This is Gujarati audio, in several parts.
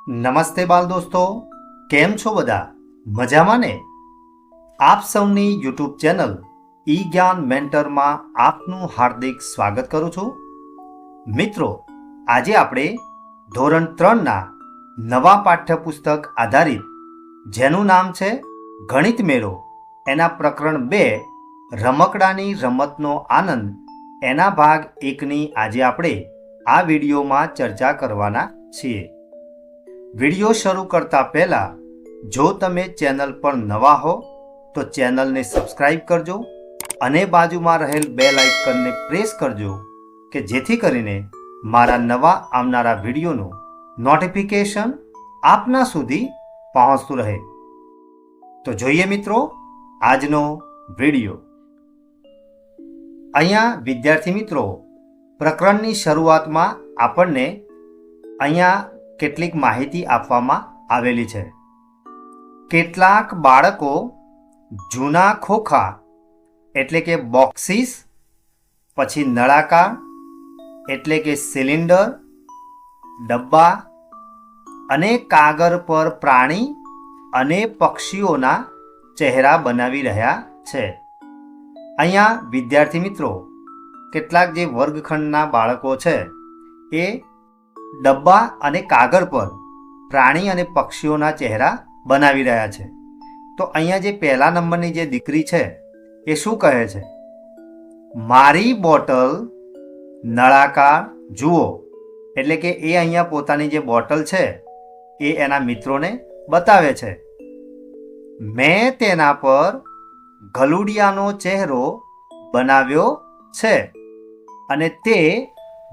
નમસ્તે બાલ દોસ્તો, કેમ છો બધા? મજામાં ને? આપ સૌની યુટ્યુબ ચેનલ ઈ જ્ઞાન મેન્ટરમાં આપનું હાર્દિક સ્વાગત કરું છું. મિત્રો, આજે આપણે ધોરણ 3ના નવા પાઠ્યપુસ્તક આધારિત જેનું નામ છે ગણિત મેળો, એના પ્રકરણ 2 રમકડાની રમતનો આનંદ એના ભાગ 1ની આજે આપણે આ વિડીયોમાં ચર્ચા કરવાના છીએ. વિડીયો શરૂ કરતા પહેલાં જો તમે ચેનલ પર નવા હો તો ચેનલને સબસ્ક્રાઈબ કરજો અને બાજુમાં રહેલ બેલ આઇકનને પ્રેસ કરજો કે જેથી કરીને મારા નવા આવનારા વિડીયોનું નોટિફિકેશન આપના સુધી પહોંચતું રહે. તો જોઈએ મિત્રો આજનો વિડીયો. અહીંયા વિદ્યાર્થી મિત્રો પ્રકરણની શરૂઆતમાં આપણને અહીંયા કેટલીક માહિતી આપવામાં આવેલી છે. કેટલાક બાળકો જૂના ખોખા એટલે કે બોક્સીસ, પછી નળાકાર એટલે કે સિલિન્ડર, ડબ્બા અને કાગળ પર પ્રાણી અને પક્ષીઓના ચહેરા બનાવી રહ્યા છે. અહીંયા વિદ્યાર્થી મિત્રો કેટલાક જે વર્ગખંડના બાળકો છે એ ડબ્બા અને કાગળ પર પ્રાણી અને પક્ષીઓના ચહેરા બનાવી રહ્યા છે. તો અહીંયા જે પહેલા નંબરની જે દીકરી છે એ શું કહે છે? મારી બોટલ નળાકાર જુઓ. એટલે કે એ અહીંયા પોતાની જે બોટલ છે એ એના મિત્રોને બતાવે છે. મેં તેના પર ગલુડિયાનો ચહેરો બનાવ્યો છે અને તે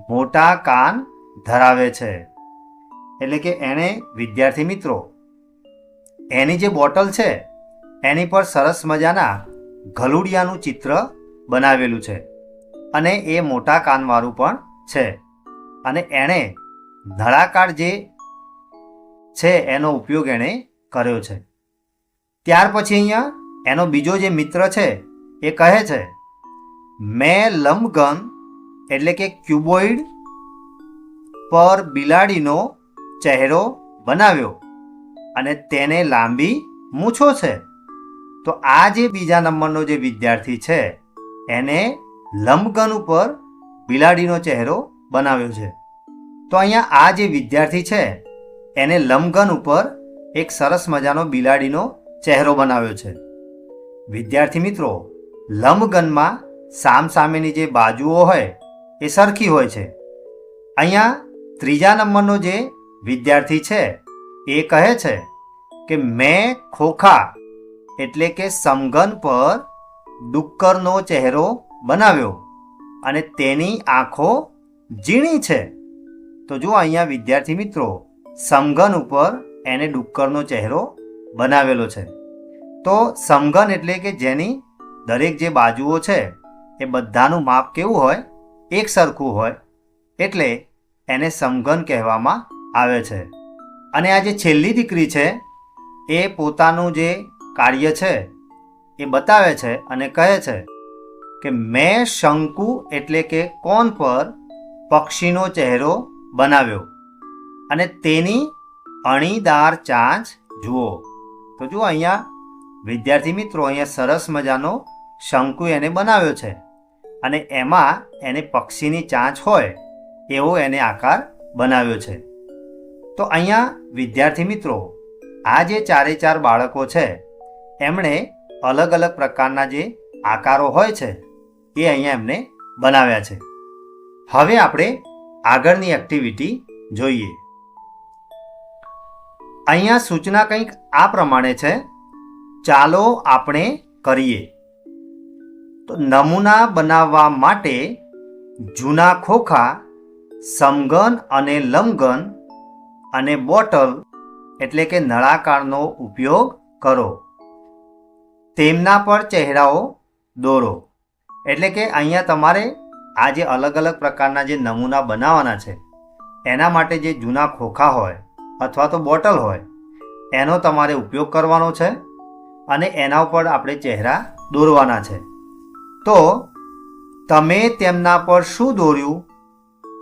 મોટા કાન ધરાવે છે. એટલે કે એણે વિદ્યાર્થી મિત્રો એની જે બોટલ છે એની પર સરસ મજાના ગલુડિયાનું ચિત્ર બનાવેલું છે અને એ મોટા કાનવાળું પણ છે અને એણે નળાકાર જે છે એનો ઉપયોગ એણે કર્યો છે. ત્યાર પછી અહીંયા એનો બીજો જે મિત્ર છે એ કહે છે મેં લંબઘન એટલે કે ક્યુબોઇડ પર બિલાડીનો ચહેરો બનાવ્યો અને તેને લાંબી મૂછો છે. તો આ જે બીજા નંબરનો જે વિદ્યાર્થી છે એને લંબઘન ઉપર બિલાડીનો ચહેરો બનાવ્યો છે. તો અહીંયા આ જે વિદ્યાર્થી છે એને લંબઘન ઉપર એક સરસ મજાનો બિલાડીનો ચહેરો બનાવ્યો છે. વિદ્યાર્થી મિત્રો લંબઘનમાં સામસામેની જે બાજુઓ હોય એ સરખી હોય છે. અહીંયા ત્રીજા નંબરનો જે વિદ્યાર્થી છે એ કહે છે કે મેં ખોખા એટલે કે સમઘન પર ડુક્કરનો ચહેરો બનાવ્યો અને તેની આંખો ઝીણી છે. તો જો અહીંયા વિદ્યાર્થી મિત્રો સમઘન ઉપર એને ડુક્કરનો ચહેરો બનાવેલો છે. તો સમઘન એટલે કે જેની દરેક જે બાજુઓ છે એ બધાનું માપ કેવું હોય? એક સરખું હોય, એટલે એને સમઘન કહેવામાં આવે છે. અને આ જે છેલ્લી દીકરી છે એ પોતાનું જે કાર્ય છે એ બતાવે છે અને કહે છે કે મેં શંકુ એટલે કે કોન પર પક્ષીનો ચહેરો બનાવ્યો અને તેની અણીદાર ચાંચ જુઓ. તો જુઓ અહીંયા વિદ્યાર્થી મિત્રો અહીંયા સરસ મજાનો શંકુ એને બનાવ્યો છે અને એમાં એને પક્ષીની ચાંચ હોય એવો એને આકાર બનાવ્યો છે. તો અહીંયા વિદ્યાર્થી મિત્રો આ જે ચારે ચાર બાળકો છે એમણે અલગ અલગ પ્રકારના જે આકારો હોય છે એ અહીંયા એમને બનાવ્યા છે. હવે આપણે આગળની એક્ટિવિટી જોઈએ. અહીંયા સૂચના કંઈક આ પ્રમાણે છે, ચાલો આપણે કરીએ. તો નમૂના બનાવવા માટે જૂના ખોખા, સમઘન અને લંબઘન અને બોટલ એટલે કે નળાકારનો ઉપયોગ કરો. તેમના પર ચહેરાઓ દોરો. એટલે કે અહીંયા તમારે આ જે અલગ અલગ પ્રકારના જે નમૂના બનાવવાના છે એના માટે જે જૂના ખોખા હોય અથવા તો બોટલ હોય એનો તમારે ઉપયોગ કરવાનો છે અને એના ઉપર આપણે ચહેરા દોરવાના છે. તો તમે તેમના પર શું દોર્યું?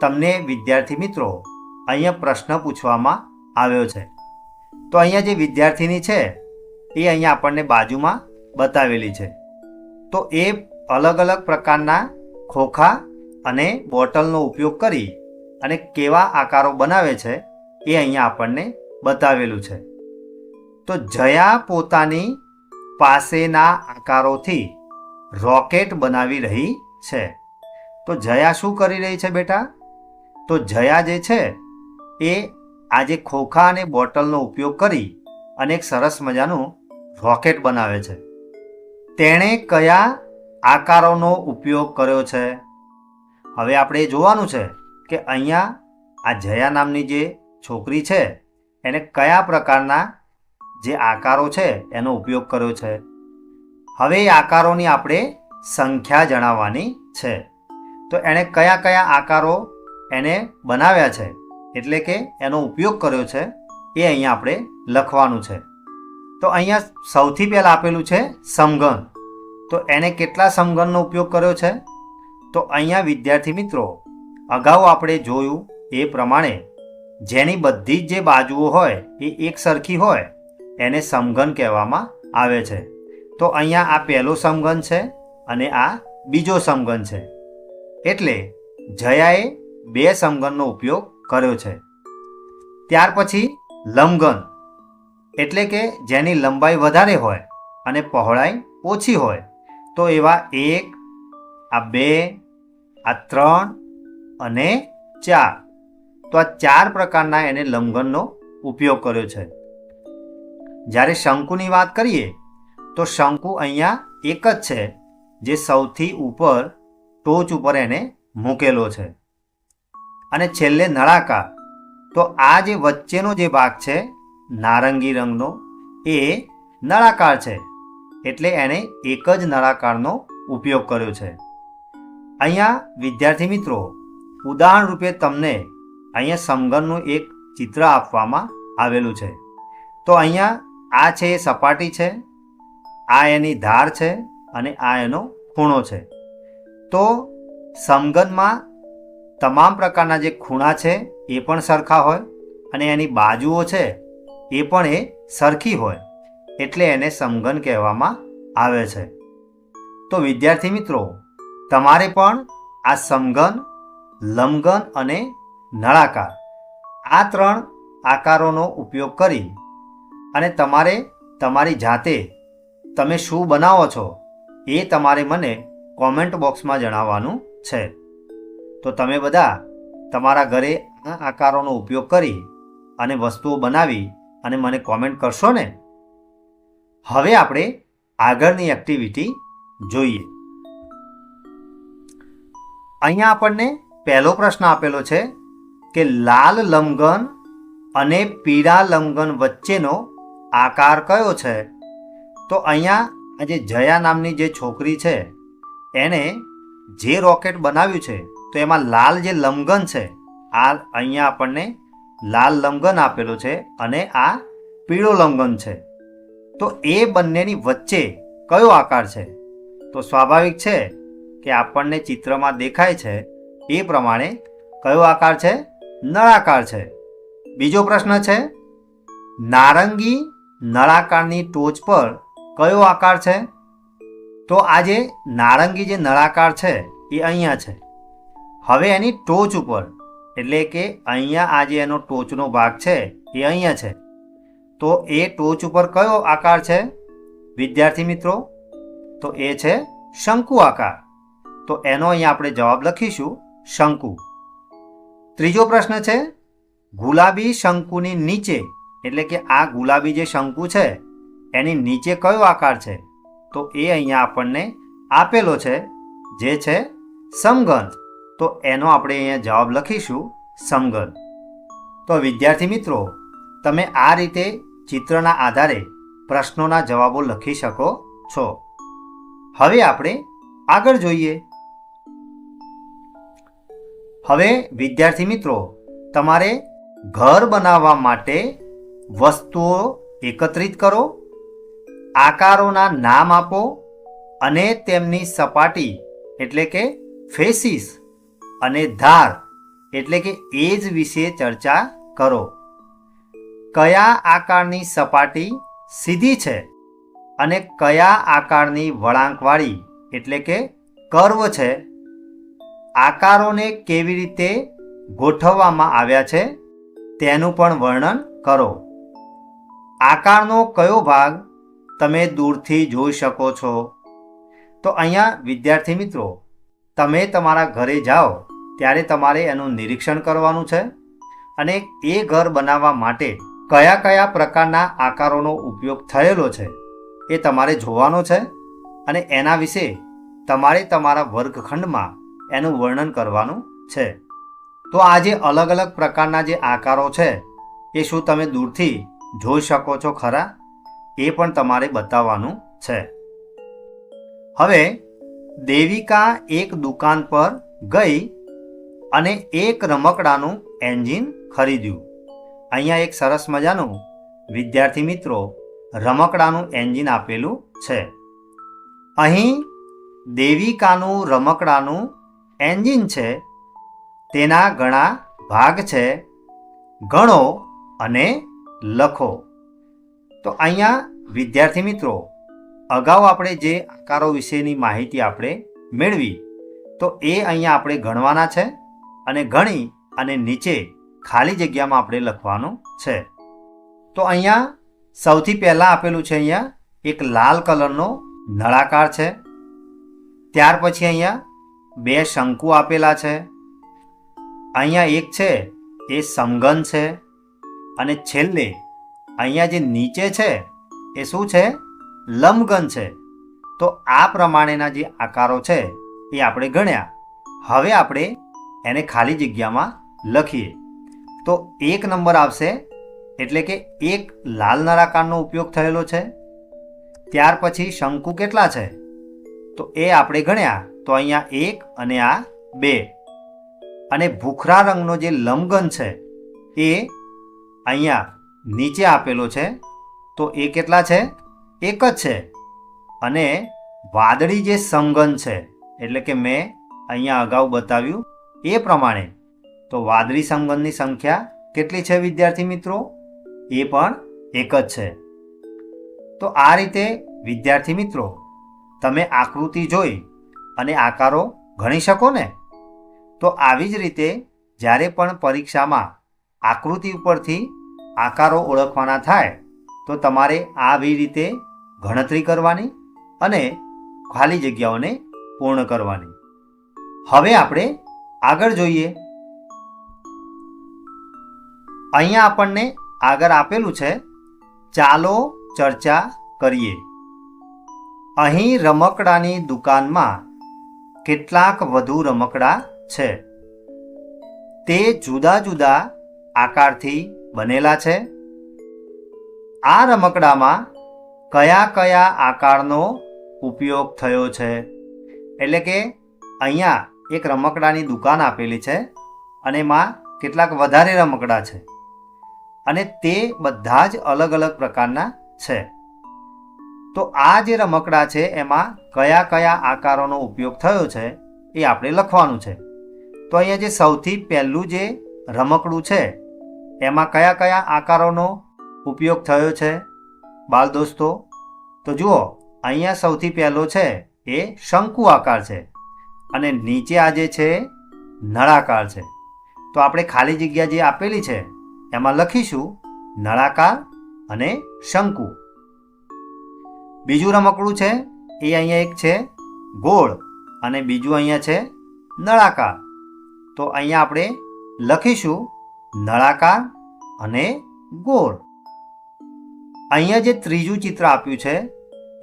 તમને વિદ્યાર્થી મિત્રો અહીંયા પ્રશ્ન પૂછવામાં આવ્યો છે. તો અહીંયા જે વિદ્યાર્થીની છે એ અહીંયા આપણને બાજુમાં બતાવેલી છે. તો એ અલગ અલગ પ્રકારના ખોખા અને બોટલનો ઉપયોગ કરી અને કેવા આકારો બનાવે છે એ અહીંયા આપણને બતાવેલું છે. તો જયા પોતાની પાસેના આકારોથી રોકેટ બનાવી રહી છે. તો જયા શું કરી રહી છે બેટા? તો જયા જે છે એ આજે ખોખા અને બોટલનો ઉપયોગ કરી અને એક સરસ મજાનું રોકેટ બનાવે છે. તેણે કયા આકારોનો ઉપયોગ કર્યો છે? હવે આપણે એ જોવાનું છે કે અહીંયા આ જયા નામની જે છોકરી છે એને કયા પ્રકારના જે આકારો છે એનો ઉપયોગ કર્યો છે. હવે એ આકારોની આપણે સંખ્યા જણાવવાની છે. તો એણે કયા કયા આકારો એને બનાવ્યા છે એટલે કે એનો ઉપયોગ કર્યો છે એ અહીંયા આપણે લખવાનું છે. તો અહીંયા સૌથી પહેલાં આપેલું છે સમઘન. તો એને કેટલા સમઘનનો ઉપયોગ કર્યો છે? તો અહીંયા વિદ્યાર્થી મિત્રો અગાઉ આપણે જોયું એ પ્રમાણે જેની બધી જ જે બાજુઓ હોય એ એક સરખી હોય એને સમઘન કહેવામાં આવે છે. તો અહીંયા આ પહેલો સમઘન છે અને આ બીજો સમઘન છે. એટલે જયાએ 2 સમઘનનો ઉપયોગ કર્યો છે. ત્યાર પછી લંબઘન એટલે કે જેની લંબાઈ વધારે હોય અને પહોળાઈ ઓછી હોય. તો એવા 1, આ 2, આ 3 અને 4. તો આ 4 પ્રકારના એને લંબઘનનો ઉપયોગ કર્યો છે. જ્યારે શંકુની વાત કરીએ તો શંકુ અહીંયા એક જ છે જે સૌથી ઉપર ટોચ ઉપર એને મૂકેલો છે. અને છેલ્લે નળાકાર. તો આ જે વચ્ચેનો જે ભાગ છે નારંગી રંગનો એ નળાકાર છે એટલે એને એક જ નળાકારનો ઉપયોગ કર્યો છે. અહીંયા વિદ્યાર્થી મિત્રો ઉદાહરણ રૂપે તમને અહીંયા સમઘનનું એક ચિત્ર આપવામાં આવેલું છે. તો અહીંયા આ છે એ સપાટી છે, આ એની ધાર છે અને આ એનો ખૂણો છે. તો સમઘનમાં તમામ પ્રકારના જે ખૂણા છે એ પણ સરખા હોય અને એની બાજુઓ છે એ પણ એ સરખી હોય એટલે એને સમઘન કહેવામાં આવે છે. તો વિદ્યાર્થી મિત્રો તમારે પણ આ સમઘન, લંબઘન અને નળાકાર આ 3 આકારોનો ઉપયોગ કરી અને તમારે તમારી જાતે તમે શું બનાવો છો એ તમારે મને કોમેન્ટ બોક્સમાં જણાવવાનું છે. તો તમે બધા તમારા ઘરે આ આકારોનો ઉપયોગ કરી અને વસ્તુઓ બનાવી અને મને કોમેન્ટ કરશો ને? હવે આપણે આગળની એક્ટિવિટી જોઈએ. અહીંયા આપણને પહેલો પ્રશ્ન આપેલો છે કે લાલ લંબઘન અને પીળા લંબઘન વચ્ચેનો આકાર કયો છે? તો અહીંયા આ જે જયા નામની જે છોકરી છે એને જે રોકેટ બનાવ્યું છે તો એમાં લાલ જે લંબઘન છે આ અહીંયા આપણને લાલ લંબઘન આપેલો છે અને આ પીળો લંબઘન છે. તો એ બંનેની વચ્ચે કયો આકાર છે? તો સ્વાભાવિક છે કે આપણને ચિત્રમાં દેખાય છે એ પ્રમાણે કયો આકાર છે? નળાકાર છે. બીજો પ્રશ્ન છે નારંગી નળાકારની ટોચ પર કયો આકાર છે? તો આ જે નારંગી જે નળાકાર છે એ અહીંયા છે. હવે એની ટોચ ઉપર એટલે કે અહીંયા આ જે એનો ટોચનો ભાગ છે એ અહીંયા છે. તો એ ટોચ ઉપર કયો આકાર છે વિદ્યાર્થી મિત્રો? તો એ છે શંકુ આકાર. તો એનો અહીંયા આપણે જવાબ લખીશું શંકુ. ત્રીજો પ્રશ્ન છે ગુલાબી શંકુની નીચે એટલે કે આ ગુલાબી જે શંકુ છે એની નીચે કયો આકાર છે? તો એ અહીંયા આપણને આપેલો છે જે છે સમઘન. તો એનો આપણે અહીંયા જવાબ લખીશું સમઘન. તો વિદ્યાર્થી મિત્રો તમે આ રીતે ચિત્રના આધારે પ્રશ્નોના જવાબો લખી શકો છો. હવે આપણે આગળ જોઈએ. હવે વિદ્યાર્થી મિત્રો તમારે ઘર બનાવવા માટે વસ્તુઓ એકત્રિત કરો, આકારોના નામ આપો અને તેમની સપાટી એટલે કે ફેસીસ અને ધાર એટલે કે એજ વિશે ચર્ચા કરો. કયા આકારની સપાટી સીધી છે અને કયા આકારની વળાંકવાળી એટલે કે કર્વ છે, આકારોને કેવી રીતે ગોઠવવામાં આવ્યા છે તેનું પણ વર્ણન કરો. આકારનો કયો ભાગ તમે દૂરથી જોઈ શકો છો? તો અહીંયા વિદ્યાર્થી મિત્રો, તમે તમારા ઘરે જાઓ ત્યારે તમારે એનું નિરીક્ષણ કરવાનું છે અને એ ઘર બનાવવા માટે કયા કયા પ્રકારના આકારોનો ઉપયોગ થયેલો છે એ તમારે જોવાનો છે અને એના વિશે તમારે તમારા વર્ગખંડમાં એનું વર્ણન કરવાનું છે. તો આ જે અલગ અલગ પ્રકારના જે આકારો છે એ શું તમે દૂરથી જોઈ શકો છો ખરા? એ પણ તમારે બતાવવાનું છે. હવે દેવિકા એક દુકાન પર ગઈ અને એક રમકડાનું એન્જિન ખરીદ્યું. અહીંયા એક સરસ મજાનું વિદ્યાર્થી મિત્રો રમકડાનું એન્જિન આપેલું છે. અહીં દેવિકાનું રમકડાનું એન્જિન છે, તેના ઘણા ભાગ છે, ગણો અને લખો. તો અહીંયા વિદ્યાર્થી મિત્રો, અગાઉ આપણે જે આકારો વિશેની માહિતી આપણે મેળવી તો એ અહીંયા આપણે ગણવાના છે અને ગણી અને નીચે ખાલી જગ્યામાં આપણે લખવાનું છે. તો અહીંયા સૌથી પહેલાં આપેલું છે, અહીંયા એક લાલ કલરનો નળાકાર છે. ત્યાર પછી અહીંયા બે શંકુ આપેલા છે. અહીંયા એક છે એ સમઘન છે અને છેલ્લે અહીંયા જે નીચે છે એ શું છે? લંબઘન છે. તો આ પ્રમાણેના જે આકારો છે એ આપણે ગણ્યા. હવે આપણે એને ખાલી જગ્યામાં લખીએ. તો 1 નંબર આવશે, એટલે કે એક લાલ નળાકારનો ઉપયોગ થયેલો છે. ત્યાર પછી શંકુ કેટલા છે તો એ આપણે ગણ્યા, તો અહીંયા 1 અને આ 2. અને ભૂખરા રંગનો જે લંબઘન છે એ અહીંયા નીચે આપેલો છે, તો એ કેટલા છે? 1 જ છે. અને વાદળી જે સમઘન છે એટલે કે મેં અહીંયા અગાઉ બતાવ્યું એ પ્રમાણે, તો વાદળી સમઘનની સંખ્યા કેટલી છે વિદ્યાર્થી મિત્રો? એ પણ 1 જ છે. તો આ રીતે વિદ્યાર્થી મિત્રો તમે આકૃતિ જોઈ અને આકારો ગણી શકો ને? તો આવી જ રીતે જ્યારે પણ પરીક્ષામાં આકૃતિ ઉપરથી આકારો ઓળખવાના થાય તો તમારે આવી રીતે ગણતરી કરવાની અને ખાલી જગ્યાઓને પૂર્ણ કરવાની. હવે આપણે આગળ જોઈએ. અહીંયા આપણને આગળ આપેલું છે, ચાલો ચર્ચા કરીએ. અહીં રમકડાની દુકાનમાં કેટલાક વધુ રમકડા છે. તે જુદા જુદા આકારથી બનેલા છે. આ રમકડામાં કયા કયા આકારનો ઉપયોગ થયો છે? એટલે કે અહીંયા એક રમકડાની દુકાન આપેલી છે અને એમાં કેટલાક વધારે રમકડા છે અને તે બધા જ અલગ અલગ પ્રકારના છે. તો આ જે રમકડા છે એમાં કયા કયા આકારોનો ઉપયોગ થયો છે એ આપણે લખવાનું છે. તો અહીંયા જે સૌથી પહેલું જે રમકડું છે એમાં કયા કયા આકારોનો ઉપયોગ થયો છે બાળ દોસ્તો? તો જુઓ, અહીંયા સૌથી પહેલો છે એ શંકુ આકાર છે અને નીચે આ જે છે નળાકાર છે. તો આપણે ખાલી જગ્યા જે આપેલી છે એમાં લખીશું નળાકાર અને શંકુ. બીજું રમકડું છે એ અહીંયા એક છે ગોળ અને બીજું અહીંયા છે નળાકાર. તો અહીંયા આપણે લખીશું નળાકાર અને ગોળ. અહીંયા જે ત્રીજું ચિત્ર આપ્યું છે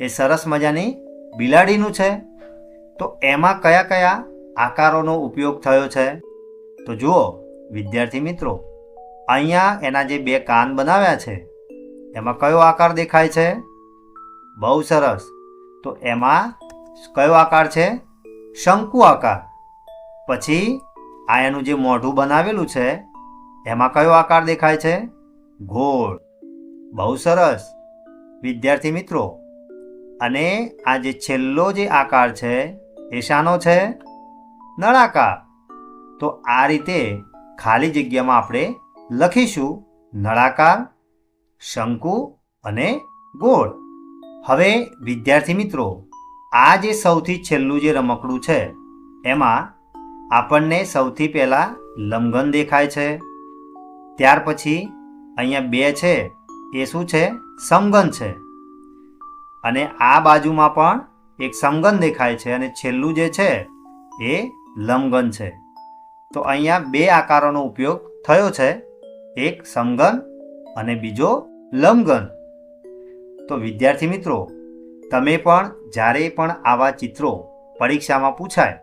એ સરસ મજાની બિલાડીનું છે. તો એમાં કયા કયા આકારોનો ઉપયોગ થયો છે? તો જુઓ વિદ્યાર્થી મિત્રો, અહીંયા એના જે 2 કાન બનાવ્યા છે એમાં કયો આકાર દેખાય છે? બહુ સરસ. તો એમાં કયો આકાર છે? શંકુ આકાર. પછી આ એનું જે મોઢું બનાવેલું છે એમાં કયો આકાર દેખાય છે? ગોળ. બહુ સરસ વિદ્યાર્થી મિત્રો. અને આ જે છેલ્લો જે આકાર છે એ શાનો છે? નળાકાર. તો આ રીતે ખાલી જગ્યામાં આપણે લખીશું નળાકાર શંકુ અને ગોળ. હવે વિદ્યાર્થી મિત્રો, આ જે સૌથી છેલ્લું જે રમકડું છે એમાં આપણને સૌથી પહેલાં લંબઘન દેખાય છે. ત્યાર પછી અહીંયા 2 છે એ શું છે? સમઘન છે. અને આ બાજુમાં પણ એક સમઘન દેખાય છે અને છેલ્લું જે છે એ લંબઘન છે. તો અહીંયા 2 આકારોનો ઉપયોગ થયો છે, એક સમઘન અને બીજો લંબઘન. તો વિદ્યાર્થી મિત્રો, તમે પણ જ્યારે પણ આવા ચિત્રો પરીક્ષામાં પૂછાય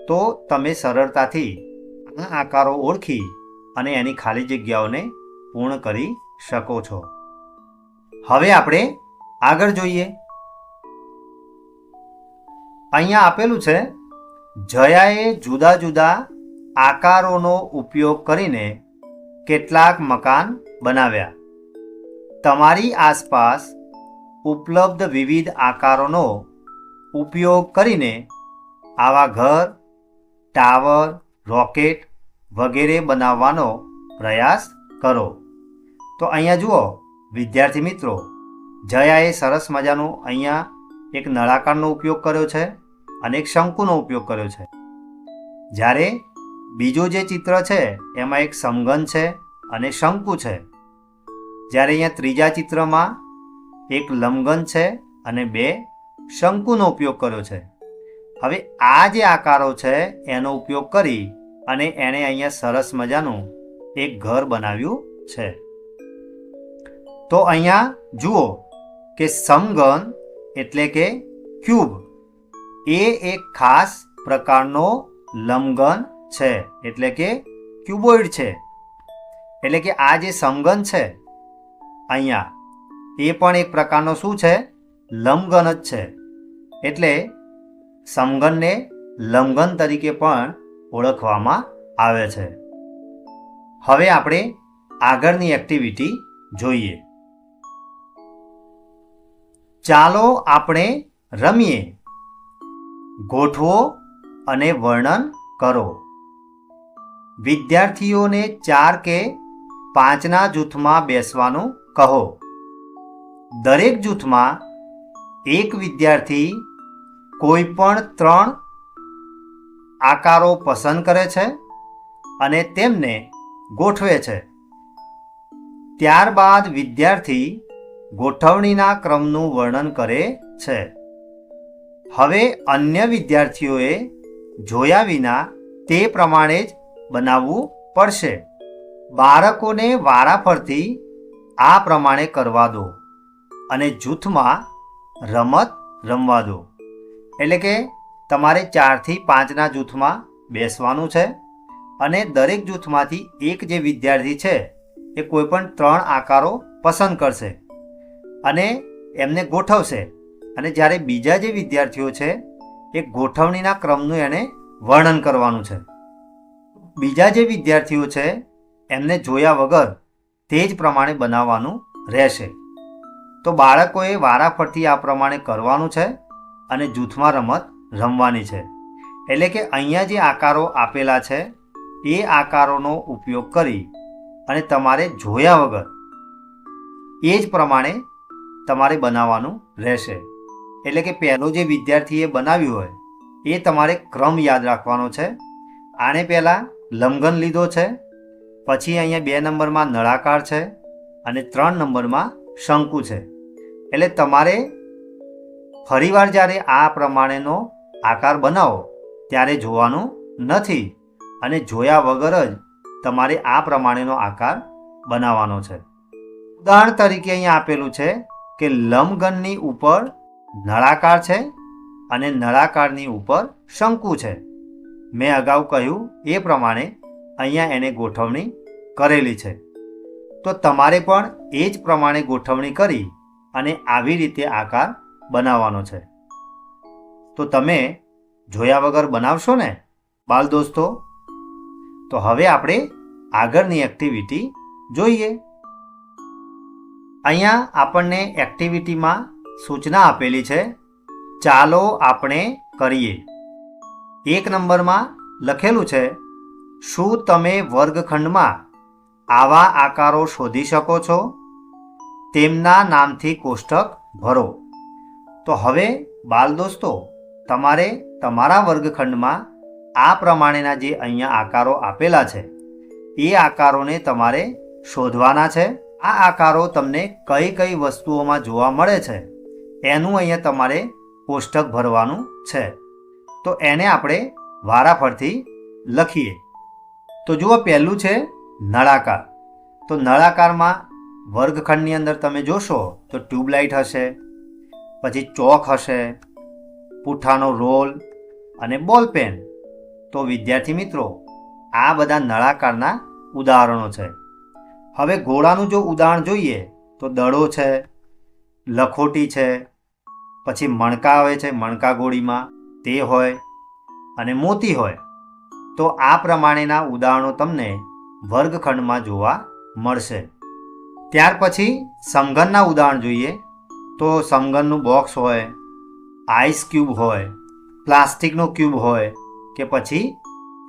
તો તમે સરળતાથી આ આકારો ઓળખી અને એની ખાલી જગ્યાઓને પૂર્ણ કરી શકો છો. હવે આપણે આગળ જોઈએ. અહીંયા આપેલું છે, જયાએ જુદા જુદા આકારોનો ઉપયોગ કરીને કેટલાક મકાન બનાવ્યા. તમારી આસપાસ ઉપલબ્ધ વિવિધ આકારોનો ઉપયોગ કરીને આવા ઘર, ટાવર, રોકેટ વગેરે બનાવવાનો પ્રયાસ કરો. તો અહીંયા જુઓ વિદ્યાર્થી મિત્રો, જયાએ સરસ મજાનો અહીંયા એક નળાકારનો ઉપયોગ કર્યો છે અને એક શંકુનો ઉપયોગ કર્યો છે. જ્યારે બીજું જે ચિત્ર છે એમાં એક સમઘન છે અને શંકુ છે. જ્યારે અહીંયા ત્રીજા ચિત્રમાં એક લંબઘન છે અને 2 શંકુનો ઉપયોગ કર્યો છે. હવે આ જે આકારો છે એનો ઉપયોગ કરી અને એણે અહીંયા સરસ મજાનું એક ઘર બનાવ્યું છે. તો અહીંયા જુઓ કે સમઘન એટલે કે ક્યુબ એ એક ખાસ પ્રકારનો લંબઘન છે, એટલે કે ક્યુબોઇડ છે. એટલે કે આ જે સમઘન છે અહીંયા એ પણ એક પ્રકારનો શું છે? લંબઘન જ છે. એટલે સમઘનને લંબઘન તરીકે પણ ઓળખવામાં આવે છે. હવે આપણે આગળની એક્ટિવિટી જોઈએ. ચાલો આપણે રમીએ. ગોઠવો અને વર્ણન કરો. વિદ્યાર્થીઓને 4 કે 5ના જૂથમાં બેસવાનું કહો. દરેક જૂથમાં એક વિદ્યાર્થી કોઈ પણ 3 આકારો પસંદ કરે છે અને તેમને ગોઠવે છે. ત્યારબાદ વિદ્યાર્થી ગોઠવણીના ક્રમનું વર્ણન કરે છે. હવે અન્ય વિદ્યાર્થીઓએ જોયા વિના તે પ્રમાણે જ બનાવવું પડશે. બાળકોને વારાફરતી આ પ્રમાણે કરવા દો અને જૂથમાં રમત રમવા દો. એટલે કે તમારે 4 થી 5ના જૂથમાં બેસવાનું છે અને દરેક જૂથમાંથી એક જે વિદ્યાર્થી છે એ કોઈ પણ 3 આકારો પસંદ કરશે અને એમને ગોઠવશે. અને જ્યારે બીજા જે વિદ્યાર્થીઓ છે એ ગોઠવણીના ક્રમનું એને વર્ણન કરવાનું છે. બીજા જે વિદ્યાર્થીઓ છે એમને જોયા વગર તે જ પ્રમાણે બનાવવાનું રહેશે. તો બાળકોએ વારાફરતી આ પ્રમાણે કરવાનું છે અને જૂથમાં રમત રમવાની છે. એટલે કે અહીંયા જે આકારો આપેલા છે એ આકારોનો ઉપયોગ કરી અને તમારે જોયા વગર એ જ પ્રમાણે તમારે બનાવવાનું રહેશે. એટલે કે પહેલો જે વિદ્યાર્થીએ બનાવ્યું હોય એ તમારે ક્રમ યાદ રાખવાનો છે. આને પહેલાં લંબઘન લીધો છે, પછી અહીંયા 2 નંબરમાં નળાકાર છે અને 3 નંબરમાં શંકુ છે. એટલે તમારે ફરીવાર જ્યારે આ પ્રમાણેનો આકાર બનાવો ત્યારે જોવાનું નથી અને જોયા વગર જ તમારે આ પ્રમાણેનો આકાર બનાવવાનો છે. ઉદાહરણ તરીકે અહીંયા આપેલું છે કે લંબઘનની ઉપર નળાકાર છે અને નળાકારની ઉપર શંકુ છે. મેં અગાઉ કહ્યું એ પ્રમાણે અહીંયા એને ગોઠવણી કરેલી છે. તો તમારે પણ એ જ પ્રમાણે ગોઠવણી કરી અને આવી રીતે આકાર બનાવવાનો છે. તો તમે જોયા વગર બનાવશો ને બાળ દોસ્તો? તો હવે આપણે આગળની એક્ટિવિટી જોઈએ. અહીંયા આપણને એક્ટિવિટીમાં સૂચના આપેલી છે, ચાલો આપણે કરીએ. 1 નંબરમાં લખેલું છે, શું તમે વર્ગખંડમાં આવા આકારો શોધી શકો છો? તેમના નામથી કોષ્ટક ભરો. તો હવે બાલ દોસ્તો, તમારે તમારા વર્ગખંડમાં આ પ્રમાણેના જે અહીંયા આકારો આપેલા છે એ આકારોને તમારે શોધવાના છે. આ આકારો તમને કઈ કઈ વસ્તુઓમાં જોવા મળે છે એનું અહીંયા તમારે કોષ્ટક ભરવાનું છે. તો એને આપણે વારાફરથી લખીએ. તો જુઓ, પહેલું છે નળાકાર. તો નળાકારમાં વર્ગખંડની અંદર તમે જોશો તો ટ્યુબલાઇટ હશે, પછી ચોક હશે, પૂઠાનો રોલ અને બોલપેન. તો વિદ્યાર્થી મિત્રો, આ બધા નળાકારના ઉદાહરણો છે. હવે ઘોડાનું જો ઉદાહરણ જોઈએ તો દડો છે, લખોટી છે, પછી મણકા આવે છે, મણકા ગોળીમાં તે હોય અને મોતી હોય. તો આ પ્રમાણેના ઉદાહરણો તમને વર્ગખંડમાં જોવા મળશે. ત્યાર પછી સમઘનના ઉદાહરણ જોઈએ તો સમઘનનું બોક્સ હોય, આઈસ ક્યુબ હોય, પ્લાસ્ટિકનો ક્યુબ હોય કે પછી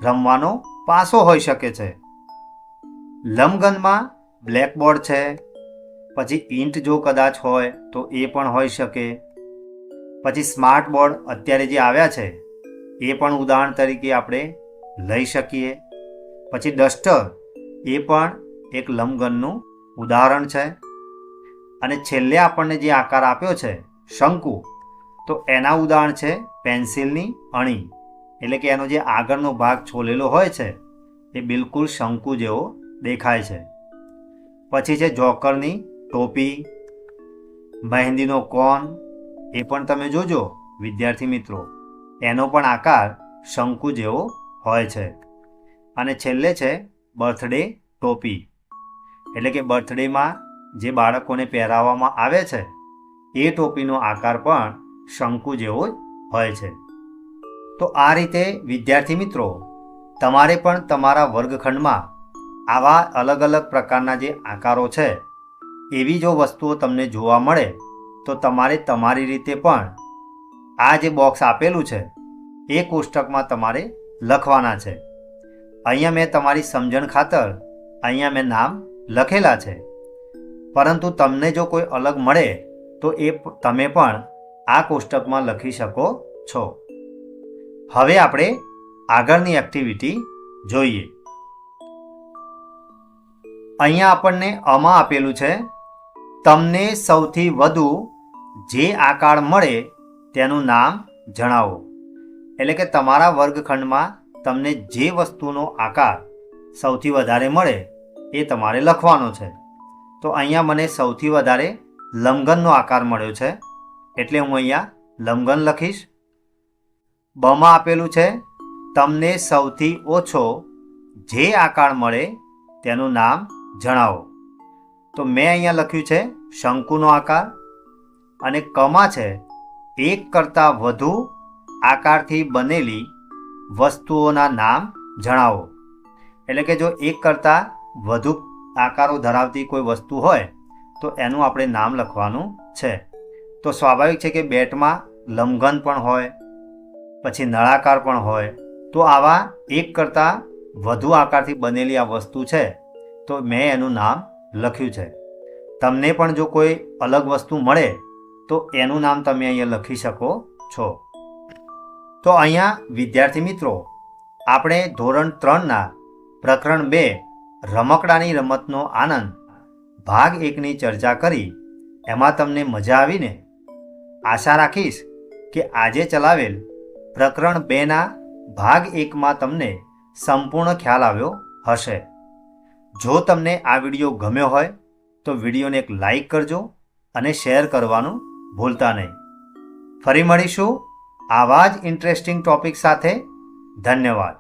રમવાનો પાસો હોઈ શકે છે. લંબઘનમાં બ્લેકબોર્ડ છે, પછી ઈંટ જો કદાચ હોય તો એ પણ હોઈ શકે. પછી સ્માર્ટ બોર્ડ અત્યારે જે આવ્યા છે એ પણ ઉદાહરણ તરીકે આપણે લઈ શકીએ. પછી ડસ્ટર, એ પણ એક લંબઘનનું ઉદાહરણ છે. અને છેલ્લે આપણને જે આકાર આપ્યો છે શંકુ, તો એના ઉદાહરણ છે પેન્સિલની અણી, એટલે કે એનો જે આગળનો ભાગ છોલેલો હોય છે એ બિલકુલ શંકુ જેવો દેખાય છે. પછી છે જોકરની ટોપી, મહેંદીનો કોન, એ પણ તમે જોજો વિદ્યાર્થી મિત્રો, એનો પણ આકાર શંકુ જેવો હોય છે. અને છેલ્લે છે બર્થડે ટોપી, એટલે કે બર્થડેમાં જે બાળકોને પહેરાવવામાં આવે છે એ ટોપીનો આકાર પણ શંકુ જેવો જ હોય છે. તો આ રીતે વિદ્યાર્થી મિત્રો, તમારે પણ તમારા વર્ગખંડમાં આવા અલગ અલગ પ્રકારના જે આકારો છે એવી જો વસ્તુઓ તમને જોવા મળે તો તમારે તમારી રીતે પણ આ જે બોક્સ આપેલું છે એ કોષ્ટકમાં તમારે લખવાના છે. અહીંયા મેં તમારી સમજણ ખાતર અહીંયા મેં નામ લખેલા છે, પરંતુ તમને જો કોઈ અલગ મળે તો એ તમે પણ આ કોષ્ટકમાં લખી શકો છો. હવે આપણે આગળની એક્ટિવિટી જોઈએ. અહીંયા આપણને આમાં આપેલું છે, તમને સૌથી વધુ જે આકાર મળે તેનું નામ જણાવો. એટલે કે તમારા વર્ગખંડમાં તમને જે વસ્તુનો આકાર સૌથી વધારે મળે એ તમારે લખવાનો છે. તો અહીંયા મને સૌથી વધારે લંબઘનનો આકાર મળ્યો છે એટલે હું અહીંયા લંબઘન લખીશ. બમાં આપેલું છે, તમને સૌથી ઓછો જે આકાર મળે તેનું નામ જણાવો. તો મેં અહીંયા લખ્યું છે શંકુનો આકાર. અને કમાં છે એક કરતાં વધુ આકારથી બનેલી વસ્તુઓના નામ જણાવો. એટલે કે જો એક કરતાં વધુ આકારો ધરાવતી કોઈ વસ્તુ હોય તો એનું આપણે નામ લખવાનું છે. તો સ્વાભાવિક છે કે બેટમાં લંબઘન પણ હોય, પછી નળાકાર પણ હોય. તો આવા એક કરતાં વધુ આકારથી બનેલી આ વસ્તુ છે તો મેં એનું નામ લખ્યું છે. તમને પણ જો કોઈ અલગ વસ્તુ મળે તો એનું નામ તમે અહીંયા લખી શકો છો. તો અહીંયા વિદ્યાર્થી મિત્રો, આપણે ધોરણ 3ના પ્રકરણ 2 રમકડાની રમતનો આનંદ ભાગ 1ની ચર્ચા કરી. એમાં તમને મજા આવીને? આશા રાખીશ કે આજે ચલાવેલ પ્રકરણ 2ના ભાગ 1માં તમને સંપૂર્ણ ખ્યાલ આવ્યો હશે. જો તમને આ વિડીયો ગમ્યો હોય તો વિડીયોને એક લાઈક કરજો અને શેર કરવાનું ભૂલતા નહીં. ફરી મળીશું આવા જ ઇન્ટરેસ્ટિંગ ટોપિક સાથે. ધન્યવાદ.